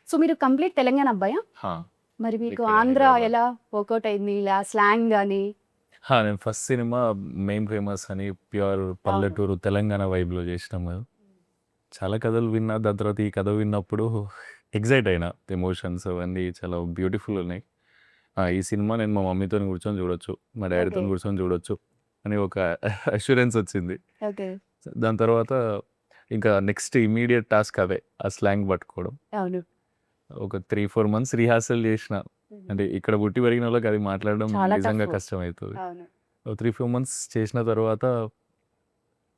So మీరు complete Telangana అబ్బాయా? హా, మరి మీకు ఇక్కడ ఆంధ్ర హైదరాబాద్. ఎలా వర్కౌట్ అయింది? ఇలా స్లాంగ్ గాని? నేను ఫస్ట్ సినిమా మెయిన్ ఫేమస్ అని ప్యూర్ పల్లెటూరు తెలంగాణ వైబ్లో చేసినాం కదా. చాలా కథలు విన్నా, దాని తర్వాత ఈ కథ విన్నప్పుడు ఎగ్జైట్ అయినా. ఎమోషన్స్ అవన్నీ చాలా బ్యూటిఫుల్ ఉన్నాయి. ఈ సినిమా నేను మా మమ్మీతో కూర్చొని చూడొచ్చు, మా డాడీతో ఓకే. కూర్చొని చూడొచ్చు అని ఒక అష్యూరెన్స్ వచ్చింది. ఓకే. దాని తర్వాత ఇంకా నెక్స్ట్ ఇమీడియట్ టాస్క్ అదే ఆ స్లాంగ్ పట్టుకోవడం. అవును. ఒక 3-4 మంత్స్ రిహార్సల్ చేసిన. అంటే ఇక్కడ పుట్టి పెరిగిన వాళ్ళకి అది మాట్లాడడం చాలా నిజంగా టఫ్. కష్టమవుతుంది. అవును. 3-4 మంత్స్ చేసిన తర్వాత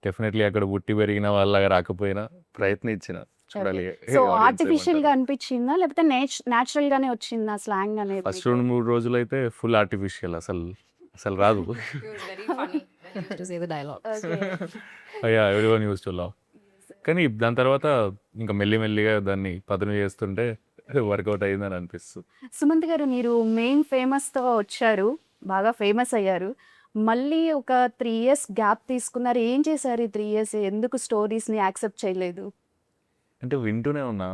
డెఫినెట్లీ అక్కడ పుట్టి పెరిగిన వాళ్ళగా రాకపోయినా ప్రయత్నించిన. చూడాలి సో audience ఆర్టిఫిషియల్ గా ఏమంటారు. అనిపించిందా? లేకపోతే న్యాచురల్ గానే వచ్చిందా స్లాంగ్ అనేది ఫస్ట్ మీకు? 2-3 రోజులైతే ఫుల్ ఆర్టిఫిషియల్, అసలు అసలు రాదు. It was very funny when you used to say the dialogue. Okay. Everyone use to love. కానీ దాని తర్వాత ఇంకా మెల్లిమెల్లిగా దాన్ని పదును చేస్తుంటే వర్కౌట్ అయిందని అనిపిస్తుంది. సుమంత్ గారు, మీరు మెయిన్ ఫేమస్ తో వచ్చారు, బాగా ఫేమస్ అయ్యారు. మళ్ళీ ఒక 3 ఇయర్స్ గ్యాప్ తీసుకున్నారు. ఏం చేశారు ఈ 3 ఇయర్స్? ఎందుకు స్టోరీస్ ని యాక్సెప్ట్ చేయలేదు? అంటే వింటూనే ఉన్నా,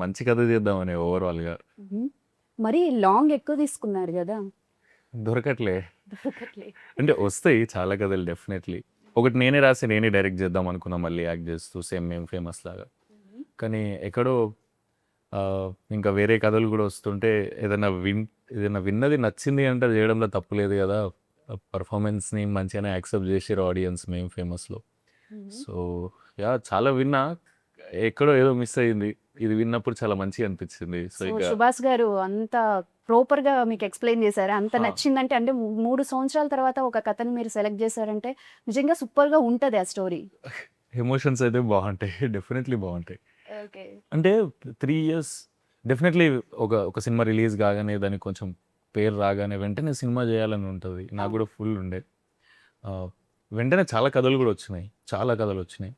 మంచి కథ చేద్దామని ఓవరాల్గా. మ్మ్. మరి లాంగ్ ఎక్కువ తీసుకున్నారు కదా. దొరకట్లే. దొరకట్లే. అంటే వస్తాయి చాలా కథలు డెఫినెట్లీ. ఒకటి నేనే రాసి నేనే డైరెక్ట్ చేద్దాం అనుకున్నా, మళ్ళీ యాక్ట్ చేస్తూ సేమ్ మేము ఫేమస్ లాగా. కానీ ఎక్కడో ఇంకా వేరే కథలు కూడా వస్తుంటే ఏదైనా విన్నది నచ్చింది అంటే అది చేయడంలో తప్పు లేదు కదా. పర్ఫార్మెన్స్ని మంచిగానే యాక్సెప్ట్ చేసారు ఆడియన్స్ మేము ఫేమస్లో. సో చాలా విన్నా, ఎక్కడో ఏదో మిస్ అయింది. ఇది విన్నప్పుడు చాలా మంచిగా అనిపించింది. సో సో ఇక సుభాష్ గారు అంత ప్రాపర్ గా మీకు ఎక్స్ప్లెయిన్ చేశారు, అంత హా. నచ్చిందంటే. అంటే 3 సంవత్సరాల తర్వాత ఒక కథని మీరు సెలెక్ట్ చేశారంటే నిజంగా సూపర్ గా ఉంటది ఆ స్టోరీ. ఎమోషన్స్ అయితే బాగుంటాయి, డెఫినెట్లీ బాగుంటాయి. ఓకే. అంటే 3 ఇయర్స్ డెఫినెట్లీ ఒక సినిమా రిలీజ్ కాగానే దానికి కొంచెం పేరు రాగానే వెంటనే సినిమా చేయాలని ఉంటుంది. నాకు కూడా ఫుల్ ఉండే. ఆ, వెంటనే చాలా కథలు కూడా వచ్చినాయి, చాలా కథలు వచ్చినాయి.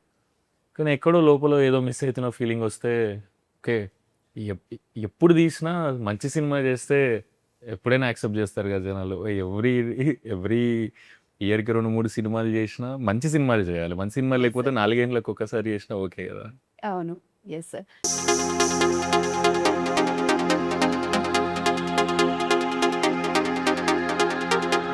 కానీ ఎక్కడో లోపల ఏదో మిస్ అవుతున్న ఫీలింగ్ వస్తే, ఓకే ఎప్పుడు తీసినా మంచి సినిమా చేస్తే ఎప్పుడైనా యాక్సెప్ట్ చేస్తారు కదా జనాలు. ఎవ్రీ ఇయర్కి 2-3 సినిమాలు చేసినా మంచి సినిమాలు చేయాలి. మంచి సినిమా లేకపోతే 4 ఏళ్ళకి ఒక్కసారి చేసినా ఓకే కదా. అవును. Yes sir.